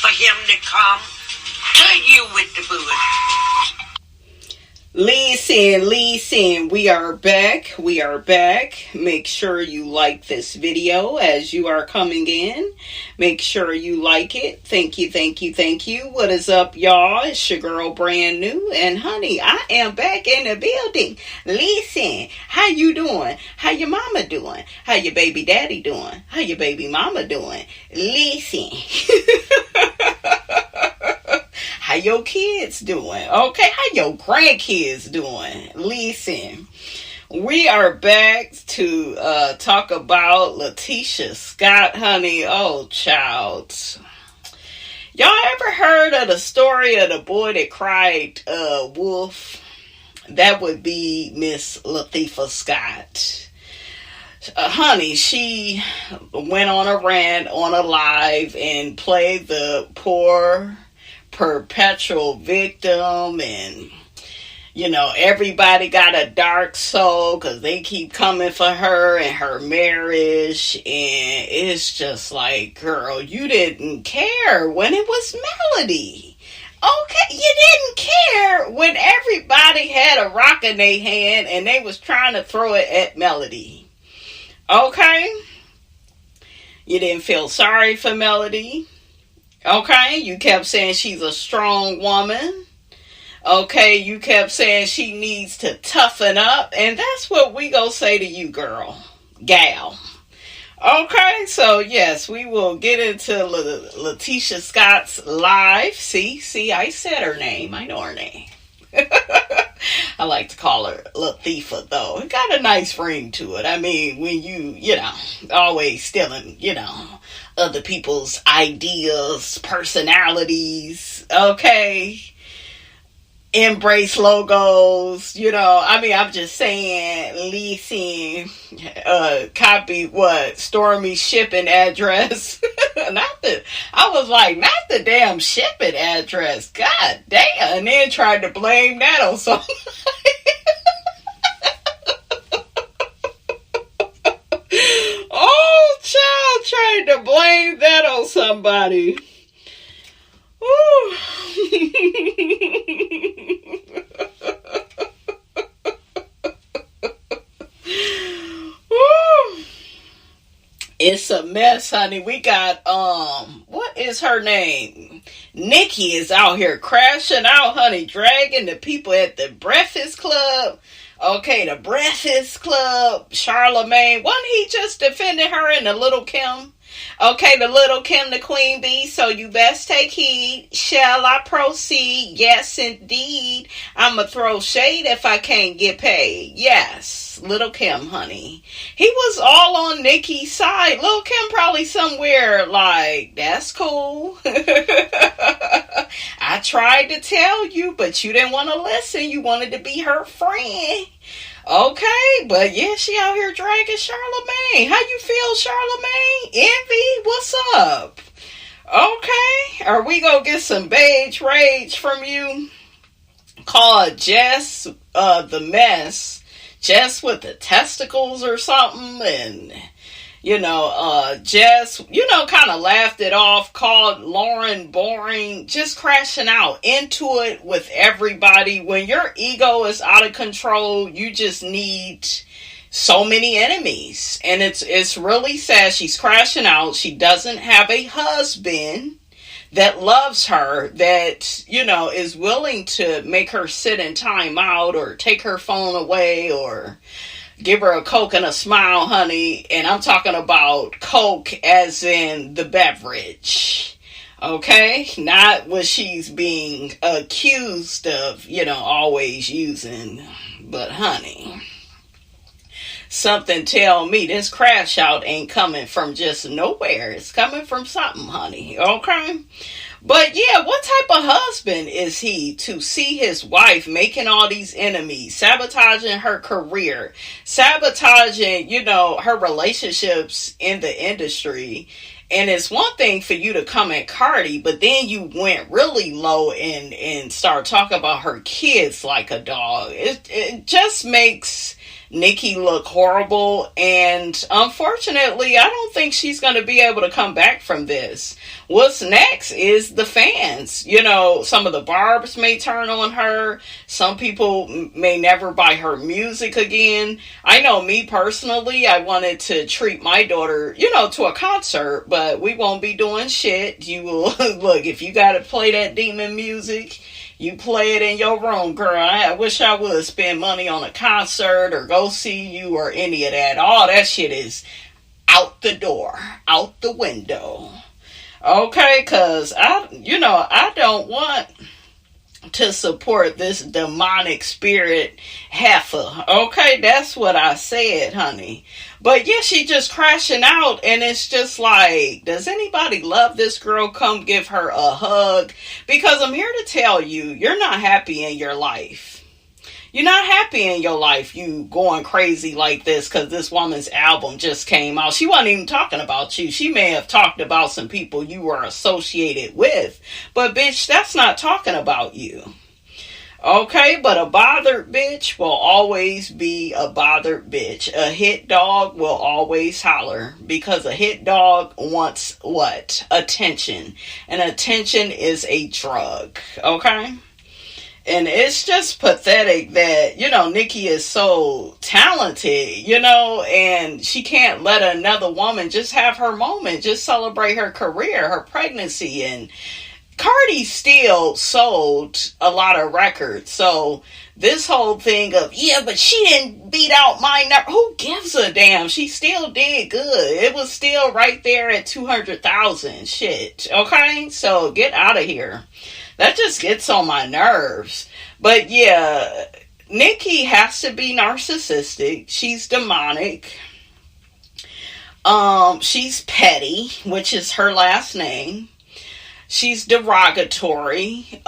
for him to come to you with the bullshit. Listen, we are back. Make sure you like this video as you are coming in. Make sure you like it. Thank you. What is up, y'all? It's your girl, Brand New. And honey, I am back in the building. Listen, how you doing? How your mama doing? How your baby daddy doing? How your baby mama doing? Listen. How your kids doing? Okay, how your grandkids doing? Listen, we are back to talk about Leticia Scott, honey. Oh, child. Y'all ever heard of the story of the boy that cried wolf? That would be Miss Leticia Scott. Honey, she went on a rant on a live and played the poor perpetual victim, and everybody got a dark soul because they keep coming for her and her marriage, and it's just like, girl, you didn't care when it was Melody. Okay, you didn't care when everybody had a rock in their hand and they was trying to throw it at Melody. Okay, you didn't feel sorry for Melody. Okay, you kept saying she's a strong woman. Okay, you kept saying she needs to toughen up. And that's what we gonna say to you, gal. Okay, so yes, we will get into Leticia Scott's live. See, I said her name. I know her name. I like to call her Latifa, though. It got a nice ring to it. I mean, when you always stealing, other people's ideas, personalities, okay? Embrace logos, I'm just saying, listen, copy Stormy shipping address. Not the damn shipping address. God damn. And then tried to blame that on something. Oh, child, tried to blame that on somebody. Ooh. It's a mess, honey. We got, what is her name? Nicki is out here crashing out, honey, dragging the people at the Breakfast Club. Okay, the Breakfast Club, Charlamagne. Wasn't he just defending her in the Little Kim? Okay, the Little Kim, the Queen Bee, so you best take heed. Shall I proceed? Yes, indeed. I'ma throw shade if I can't get paid. Yes, Little Kim, honey. He was all on Nicki's side. Little Kim probably somewhere like, that's cool. I tried to tell you, but you didn't want to listen. You wanted to be her friend. Okay, but yeah, she out here dragging Charlamagne. How you feel, Charlamagne? Envy? What's up? Okay, are we gonna get some beige rage from you? Called Jess the Mess. Jess with the testicles or something, and Jess, kind of laughed it off, called Lauren boring, just crashing out into it with everybody. When your ego is out of control, you just need so many enemies. And it's really sad. She's crashing out. She doesn't have a husband that loves her, that, is willing to make her sit in time out or take her phone away or give her a Coke and a smile, honey. And I'm talking about Coke as in the beverage. Okay? Not what she's being accused of, always using. But honey, something tell me this crash out ain't coming from just nowhere. It's coming from something, honey. Okay? But yeah, what type of husband is he to see his wife making all these enemies, sabotaging her career, sabotaging, her relationships in the industry? And it's one thing for you to come at Cardi, but then you went really low and start talking about her kids like a dog. It just makes Nicki look horrible, and unfortunately, I don't think she's going to be able to come back from this. What's next is the fans. You know, some of the barbs may turn on her. Some people may never buy her music again. I know me personally, I wanted to treat my daughter, you know, to a concert, but we won't be doing shit. You will, look, if you got to play that demon music, you play it in your room, girl. I wish I would spend money on a concert or go see you or any of that. All that shit is out the door, out the window. Okay, because I don't want to support this demonic spirit heifer. Okay, that's what I said, honey. But yeah, she just crashing out, and it's just like, does anybody love this girl? Come give her a hug. Because I'm here to tell you, you're not happy in your life. You're not happy in your life, you going crazy like this because this woman's album just came out. She wasn't even talking about you. She may have talked about some people you were associated with. But bitch, that's not talking about you. Okay, but a bothered bitch will always be a bothered bitch. A hit dog will always holler because a hit dog wants what? Attention. And attention is a drug. Okay? And it's just pathetic that, you know, Nicki is so talented, you know, and she can't let another woman just have her moment, just celebrate her career, her pregnancy. And Cardi still sold a lot of records. So this whole thing of, yeah, but she didn't beat out my number. Who gives a damn? She still did good. It was still right there at 200,000. Shit. Okay? So get out of here. That just gets on my nerves. But yeah, Nicki has to be narcissistic. She's demonic. She's petty, which is her last name. She's derogatory.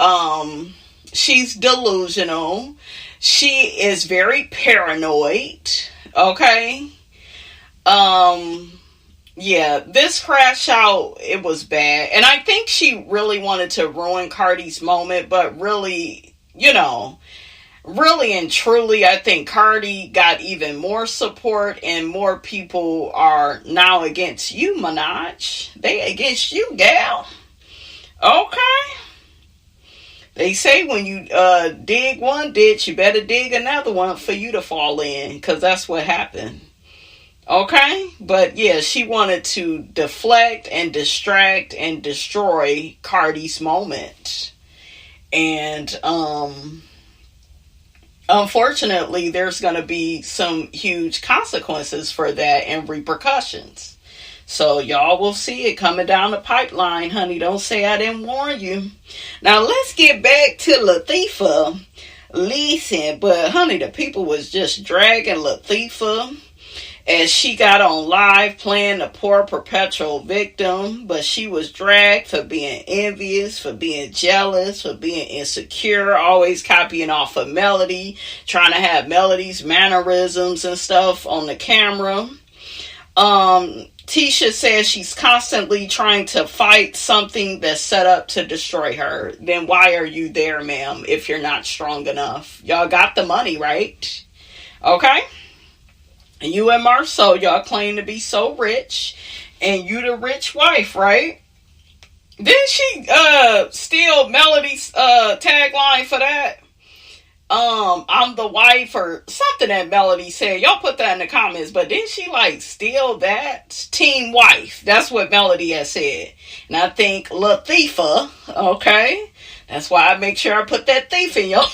She's delusional. She is very paranoid. Okay? Yeah, this crash out, it was bad. And I think she really wanted to ruin Cardi's moment, but really, you know, really and truly, I think Cardi got even more support and more people are now against you, Minaj. They against you, gal. Okay. They say when you dig one ditch, you better dig another one for you to fall in, because that's what happened. Okay? But yeah, she wanted to deflect and distract and destroy Cardi's moment. And unfortunately, there's going to be some huge consequences for that and repercussions. So y'all will see it coming down the pipeline, honey. Don't say I didn't warn you. Now let's get back to Leticia. Listen, but honey, the people was just dragging Leticia as she got on live playing the poor perpetual victim, but she was dragged for being envious, for being jealous, for being insecure, always copying off of Melody, trying to have Melody's mannerisms and stuff on the camera. Tisha says she's constantly trying to fight something that's set up to destroy her. Then why are you there, ma'am, if you're not strong enough? Y'all got the money, right? Okay? You and Marceau, y'all claim to be so rich, and you the rich wife, right? Didn't she steal Melody's tagline for that? I'm the wife or something that Melody said. Y'all put that in the comments, but didn't she like steal that? Team wife. That's what Melody has said. And I think Leticia, okay? That's why I make sure I put that thief in your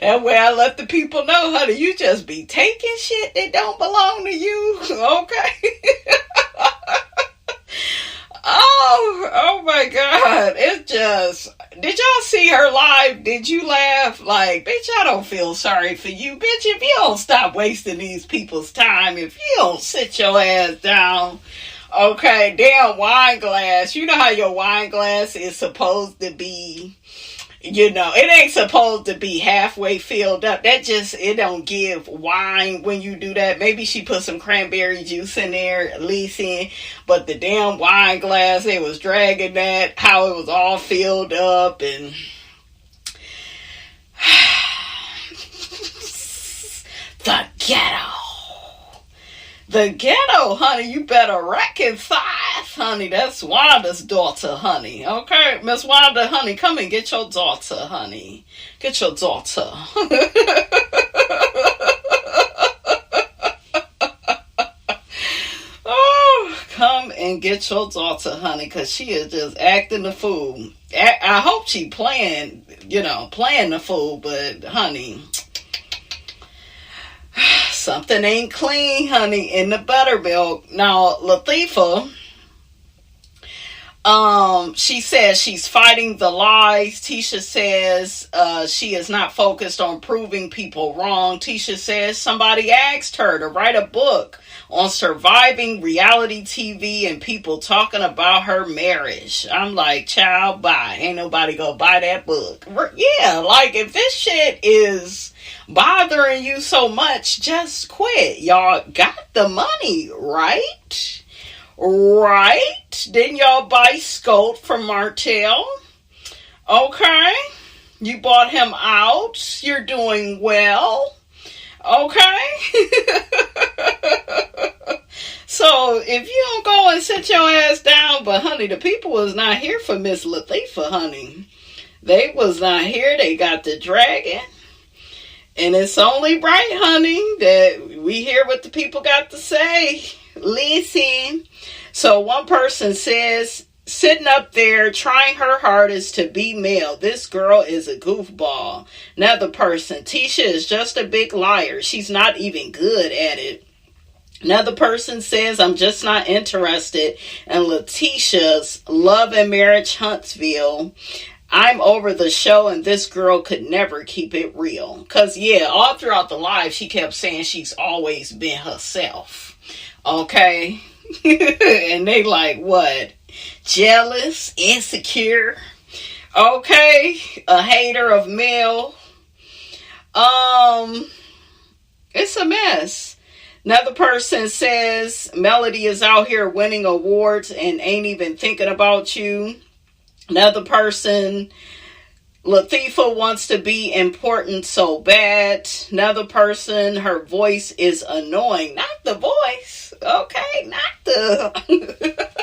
That way I let the people know, honey, you just be taking shit that don't belong to you. Okay? Oh my God. It just, did y'all see her live? Did you laugh? Like, bitch, I don't feel sorry for you. Bitch, if you don't stop wasting these people's time, if you don't sit your ass down, okay, damn wine glass. You know how your wine glass is supposed to be, you know, it ain't supposed to be halfway filled up. That just, it don't give wine when you do that. Maybe she put some cranberry juice in there, at least in, but the damn wine glass, they was dragging that, how it was all filled up, and ghetto. The ghetto, honey, you better recognize, honey. That's Wanda's daughter, honey. Okay, Miss Wanda, honey, come and get your daughter, honey. Get your daughter. Oh, come and get your daughter, honey, because she is just acting the fool. I hope she playing the fool, but, honey, something ain't clean, honey, in the buttermilk. Now, Latifah, she says she's fighting the lies. Tisha says she is not focused on proving people wrong. Tisha says somebody asked her to write a book on surviving reality TV and people talking about her marriage. I'm like, child, bye. Ain't nobody gonna buy that book. Yeah, like, if this shit is bothering you so much, just quit. Y'all got the money, right? Right? Didn't y'all buy Scout from Martell? Okay. You bought him out. You're doing well. Okay. So if you don't go and sit your ass down, but honey, the people was not here for Miss Latifah, honey. They was not here. They got the dragon. And it's only right, honey, that we hear what the people got to say. Listen. So one person says, sitting up there trying her hardest to be male. This girl is a goofball. Another person, Tisha is just a big liar. She's not even good at it. Another person says, I'm just not interested in Leticia's Love and Marriage Huntsville. I'm over the show and this girl could never keep it real. Because, yeah, all throughout the live, she kept saying she's always been herself. Okay? And they like, what? Jealous? Insecure? Okay? A hater of male? It's a mess. Another person says, Melody is out here winning awards and ain't even thinking about you. Another person, Latifah wants to be important so bad. Another person, her voice is annoying. Not the voice, okay? Not the...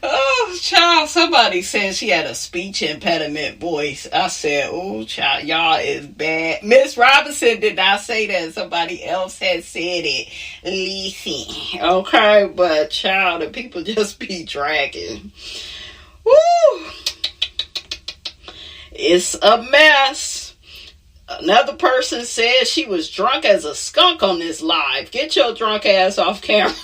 Oh, child, somebody said she had a speech impediment voice. I said, oh, child, y'all is bad. Miss Robinson did not say that. Somebody else had said it. Listen. Okay, but child, the people just be dragging. Woo! It's a mess. Another person said she was drunk as a skunk on this live. Get your drunk ass off camera.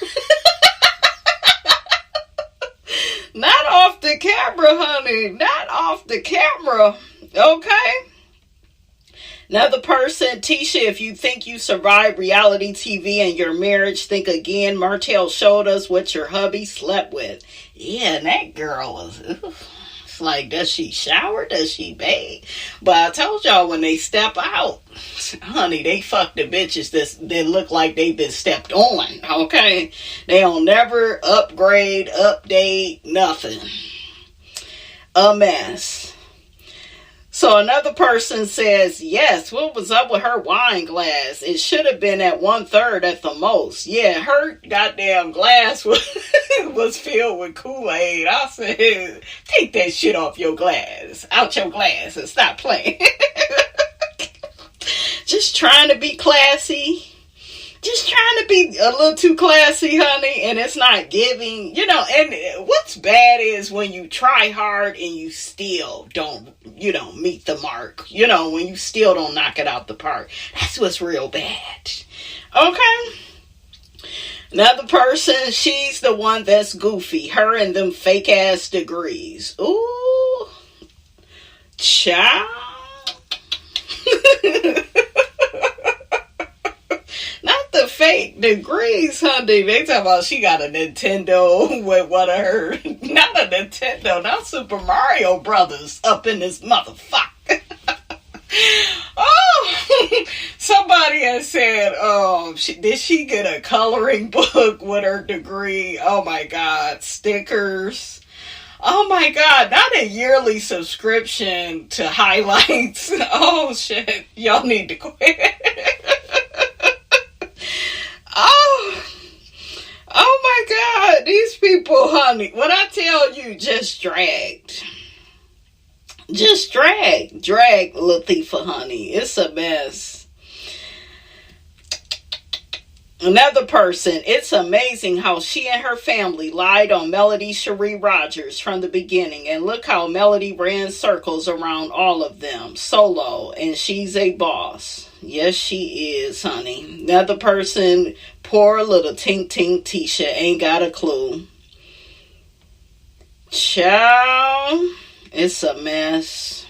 Not off the camera, honey. Not off the camera. Okay? Another person, Tisha, if you think you survived reality TV and your marriage, think again. Martell showed us what your hubby slept with. Yeah, and that girl was... It's like, does she shower? Does she bathe? But I told y'all when they step out, honey, they fuck the bitches that look like they've been stepped on, okay? They don't never upgrade, update, nothing. A mess. So another person says, yes, what was up with her wine glass? It should have been at 1/3 at the most. Yeah, her goddamn glass was filled with Kool-Aid. I said, take that shit off your glass. Out your glass and stop playing. Just trying to be classy. Just trying to be a little too classy, honey, and it's not giving, and what's bad is when you try hard and you still don't, meet the mark, when you still don't knock it out the park. That's what's real bad. Okay? Another person, she's the one that's goofy. Her and them fake ass degrees. Ooh. Child. Not the fake degrees, honey. They talking about she got a Nintendo with one of her. Not a Nintendo, not Super Mario Brothers up in this motherfucker. Oh, somebody has said, did she get a coloring book with her degree? Oh my God, stickers. Oh my God, not a yearly subscription to highlights. Oh shit, y'all need to quit. Oh, oh my God, these people, honey, when I tell you just dragged. Just drag Latifa, honey. It's a mess. Another person, it's amazing how she and her family lied on Melody Cherie Rogers from the beginning. And look how Melody ran circles around all of them solo. And she's a boss. Yes, she is, honey. Another person, poor little tink tink Tisha ain't got a clue. Child, it's a mess.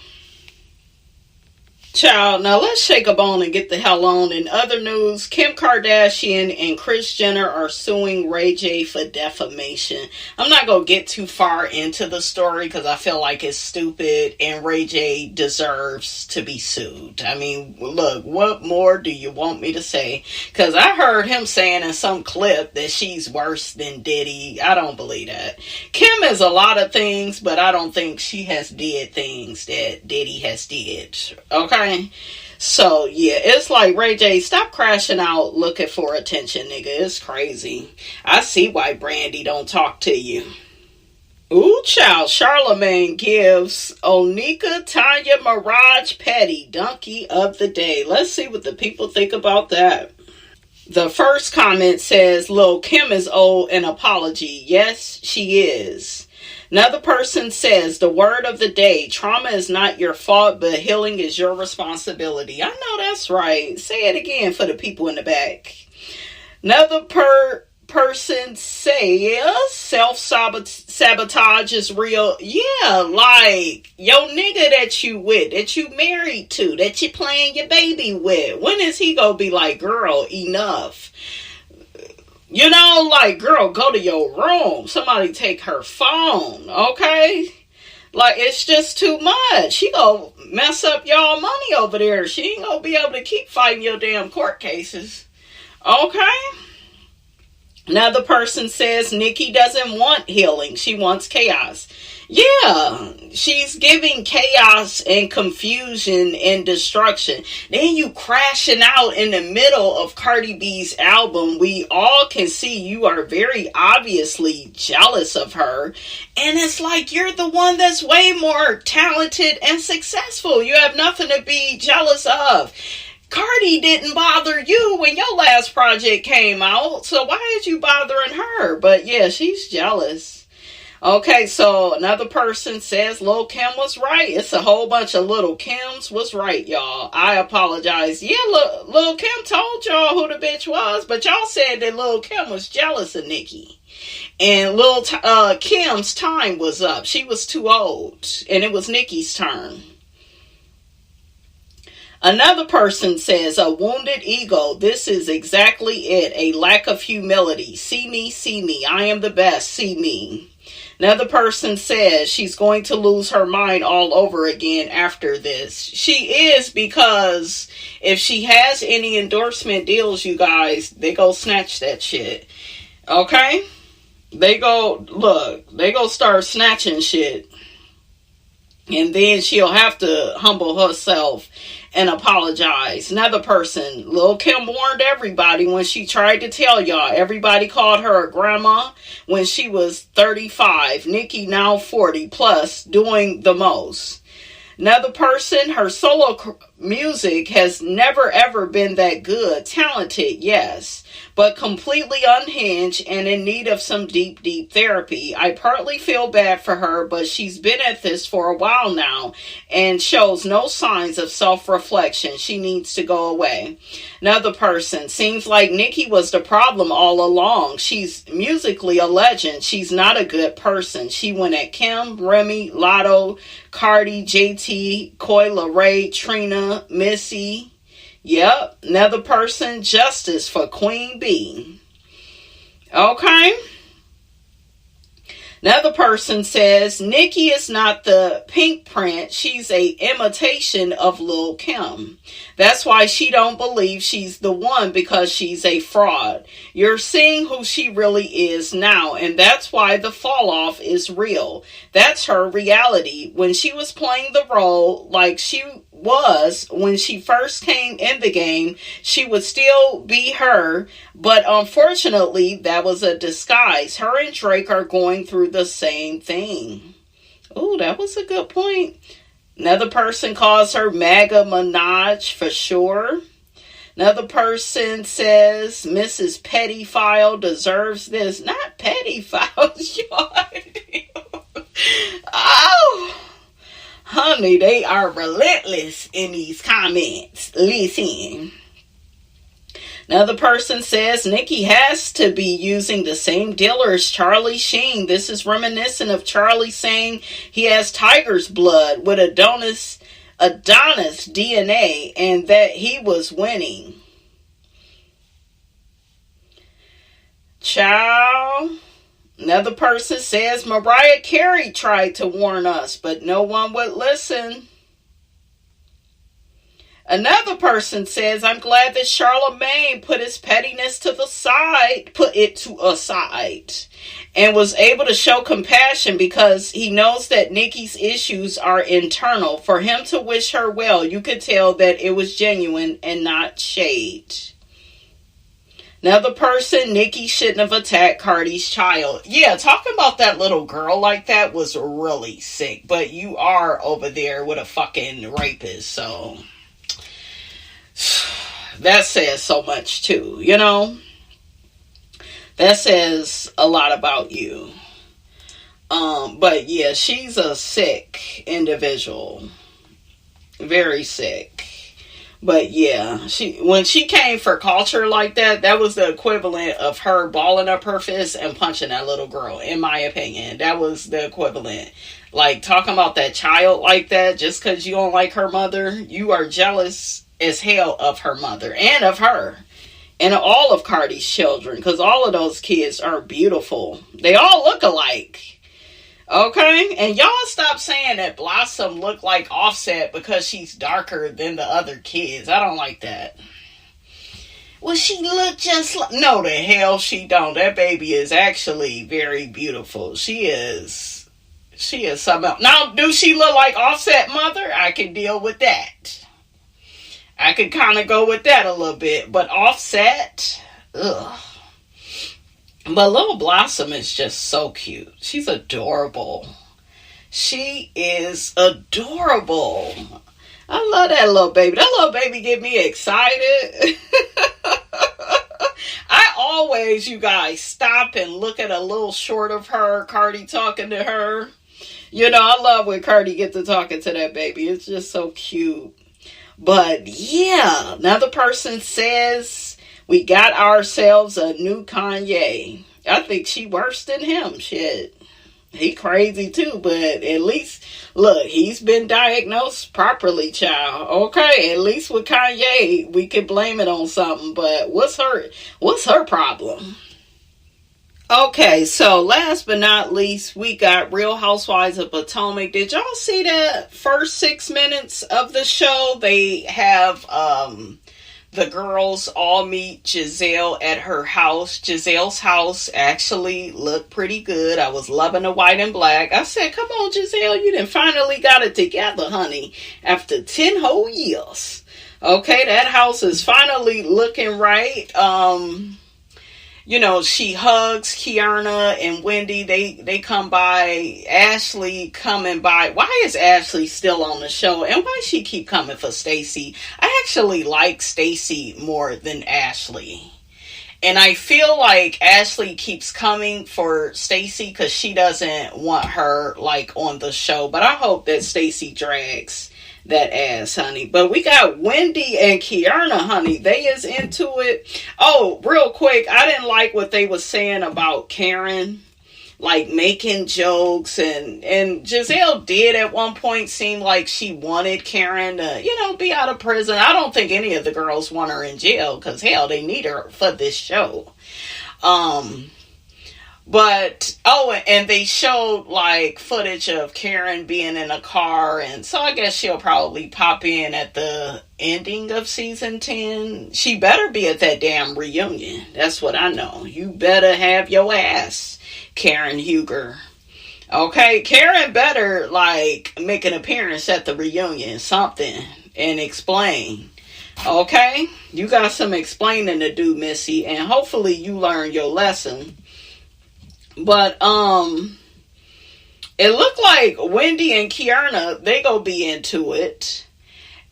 Child, now let's shake a bone and get the hell on. In other news, Kim Kardashian and Kris Jenner are suing Ray J for defamation. I'm not going to get too far into the story because I feel like it's stupid and Ray J deserves to be sued. I mean, look, what more do you want me to say? Because I heard him saying in some clip that she's worse than Diddy. I don't believe that. Kim is a lot of things, but I don't think she has did things that Diddy has did. Okay? So, yeah, it's like, Ray J, stop crashing out looking for attention, nigga. It's crazy. I see why Brandy don't talk to you. Ooh, child, Charlamagne gives Onika Tanya Mirage Petty Donkey of the Day. Let's see what the people think about that. The first comment says, Lil' Kim is owed an apology. Yes, she is. Another person says, the word of the day, trauma is not your fault, but healing is your responsibility. I know that's right. Say it again for the people in the back. Another person says, self-sabotage is real. Yeah, like, your nigga that you with, that you married to, that you playing your baby with. When is he gonna be like, girl, enough? You know, like, girl, go to your room. Somebody take her phone, okay? Like, it's just too much. She gonna mess up y'all money over there. She ain't gonna be able to keep fighting your damn court cases. Okay? Another person says Nicki doesn't want healing. She wants chaos. Yeah, she's giving chaos and confusion and destruction. Then you crashing out in the middle of Cardi B's album. We all can see you are very obviously jealous of her. And it's like you're the one that's way more talented and successful. You have nothing to be jealous of. Cardi didn't bother you when your last project came out. So why is you bothering her? But yeah, she's jealous. Okay, so another person says Lil' Kim was right. It's a whole bunch of Little Kims was right, y'all. I apologize. Yeah, Lil' Kim told y'all who the bitch was, but y'all said that Lil' Kim was jealous of Nicki. And Kim's time was up. She was too old, and it was Nicki's turn. Another person says, a wounded ego. This is exactly it. A lack of humility. See me. I am the best. See me. Another person says she's going to lose her mind all over again after this. She is, because if she has any endorsement deals, you guys, they go snatch that shit. Okay? They go start snatching shit. And then she'll have to humble herself and apologize. Another person, Lil' Kim warned everybody when she tried to tell y'all. Everybody called her a grandma when she was 35. Nicki now 40 plus, doing the most. Another person, her solo music has never ever been that good. Talented, yes, but completely unhinged and in need of some deep therapy. I partly feel bad for her, but she's been at this for a while now and shows no signs of self-reflection. She needs to go away. Another person, seems like Nicki was the problem all along. She's musically a legend. She's not a good person. She went at Kim, Remy, Lotto, Cardi, JT, Coi Leray, Trina, Missy. Yep, another person, justice for Queen B. Okay. Another person says, Nicki is not the pink print. She's a imitation of Lil' Kim. That's why she don't believe she's the one, because she's a fraud. You're seeing who she really is now, and that's why the fall off is real. That's her reality. When she was playing the role like she was when she first came in the game, she would still be her, but unfortunately that was a disguise. Her and Drake are going through the same thing. Oh, that was a good point. Another person calls her MAGA Minaj for sure. Another person says Mrs. Pettyfile deserves this. Not Pettyfile, short. Oh, honey, they are relentless in these comments. Listen. Another person says Nicki has to be using the same dealer as Charlie Sheen. This is reminiscent of Charlie saying he has tiger's blood with Adonis DNA and that he was winning. Child. Another person says Mariah Carey tried to warn us, but no one would listen. Another person says, I'm glad that Charlemagne put his pettiness to the side, and was able to show compassion because he knows that Nicki's issues are internal. For him to wish her well, you could tell that it was genuine and not shade. Another person, Nicki shouldn't have attacked Cardi's child. Yeah, talking about that little girl like that was really sick, but you are over there with a fucking rapist, so that says so much too, you know. That says a lot about you. But yeah, she's a sick individual. Very sick. But yeah, when she came for culture like that, that was the equivalent of her balling up her fist and punching that little girl, in my opinion. That was the equivalent. Like, talking about that child like that, just because you don't like her mother, you are jealous as hell of her mother and of her and all of Cardi's children, because all of those kids are beautiful. They all look alike. Okay? And y'all stop saying that Blossom look like Offset because she's darker than the other kids. I don't like that. Well, she look just like... No, the hell she don't. That baby is actually very beautiful. She is something else. Now, do she look like Offset mother? I can deal with that. I could kind of go with that a little bit. But Offset, ugh. But Little Blossom is just so cute. She's adorable. She is adorable. I love that little baby. That little baby get me excited. I always, you guys, stop and look at a little short of her, Cardi talking to her. You know, I love when Cardi gets to talking to that baby. It's just so cute. But yeah, another person says we got ourselves a new Kanye. I think she worse than him. Shit. He crazy too, but at least, look, he's been diagnosed properly, child. Okay, at least with Kanye, we could blame it on something, but what's her problem? Okay, so last but not least, we got Real Housewives of Potomac. Did y'all see that first 6 minutes of the show? They have the girls all meet Giselle at her house. Giselle's house actually looked pretty good. I was loving the white and black. I said, come on, Giselle, you done finally got it together, honey, after 10 whole years. Okay, that house is finally looking right. You know, she hugs Kiana and Wendy. They come by. Ashley coming by. Why is Ashley still on the show? And why she keep coming for Stacey? I actually like Stacey more than Ashley. And I feel like Ashley keeps coming for Stacey because she doesn't want her, like, on the show. But I hope that Stacey drags that ass, honey. But we got Wendy and Kiana, honey. They is into it. Oh, real quick, I didn't like what they was saying about Karen, like making jokes, and Giselle did at one point seem like she wanted Karen to, you know, be out of prison. I don't think any of the girls want her in jail because hell, they need her for this show. But, oh, and they showed like footage of Karen being in a car. And so I guess she'll probably pop in at the ending of season 10. She better be at that damn reunion. That's what I know. You better have your ass, Karen Huger. Okay, Karen better like make an appearance at the reunion, something, and explain. Okay, you got some explaining to do, Missy, and hopefully you learn your lesson. But it looked like Wendy and Kiana, they gonna be into it.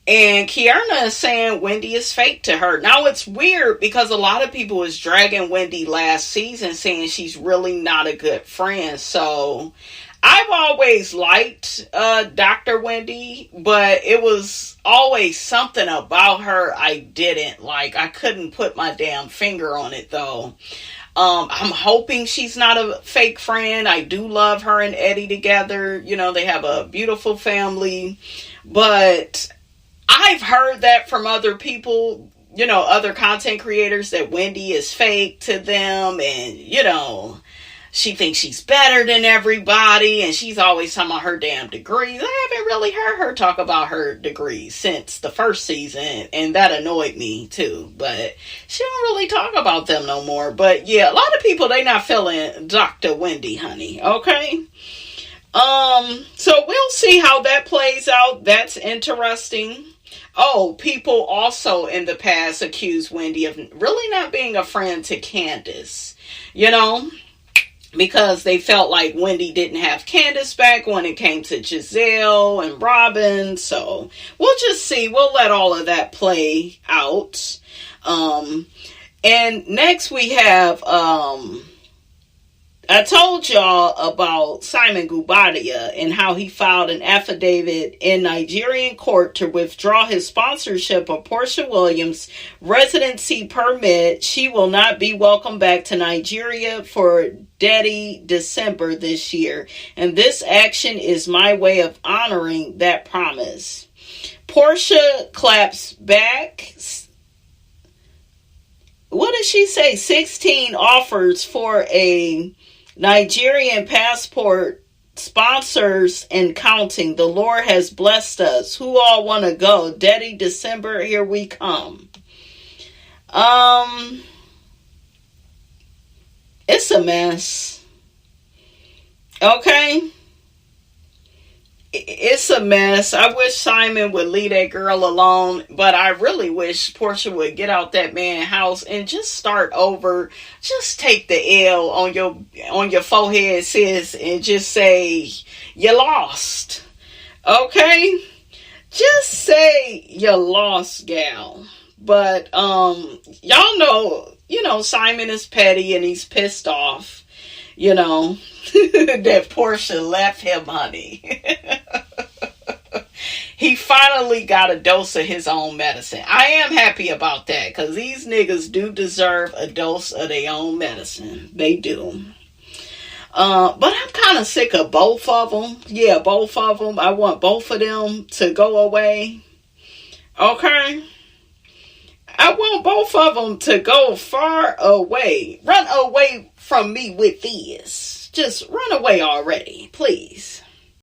And Kiana is saying Wendy is fake to her. Now it's weird because a lot of people was dragging Wendy last season saying she's really not a good friend. So I've always liked Dr. Wendy, but it was always something about her I didn't like. I couldn't put my damn finger on it though. I'm hoping she's not a fake friend. I do love her and Eddie together. You know, they have a beautiful family. But I've heard that from other people, you know, other content creators, that Wendy is fake to them. And, you know, she thinks she's better than everybody. And she's always talking about her damn degrees. I haven't really heard her talk about her degrees since the first season. And that annoyed me too. But she don't really talk about them no more. But yeah, a lot of people, they not feeling Dr. Wendy, honey. Okay. So we'll see how that plays out. That's interesting. Oh, people also in the past accused Wendy of really not being a friend to Candace, you know, because they felt like Wendy didn't have Candace back when it came to Giselle and Robin. So we'll just see. We'll let all of that play out. And next we have, I told y'all about Simon Gubadia and how he filed an affidavit in Nigerian court to withdraw his sponsorship of Porsha Williams' residency permit. She will not be welcome back to Nigeria for Daddy December this year. And this action is my way of honoring that promise. Porsha claps back. What did she say? 16 offers for a Nigerian passport, sponsors and counting. The Lord has blessed us. Who all want to go? Daddy December, here we come. It's a mess. Okay? It's a mess. I wish Simon would leave that girl alone, but I really wish Porsha would get out that man's house and just start over. Just take the L on your forehead, sis, and just say you lost. Okay? Just say you lost, gal. But y'all know, Simon is petty and he's pissed off. That Porsha left him, honey. He finally got a dose of his own medicine. I am happy about that, because these niggas do deserve a dose of their own medicine. They do. But I'm kind of sick of both of them. Yeah, both of them. I want both of them to go away. Okay? I want both of them to go far away. Run away from me with this. Just run away already, please.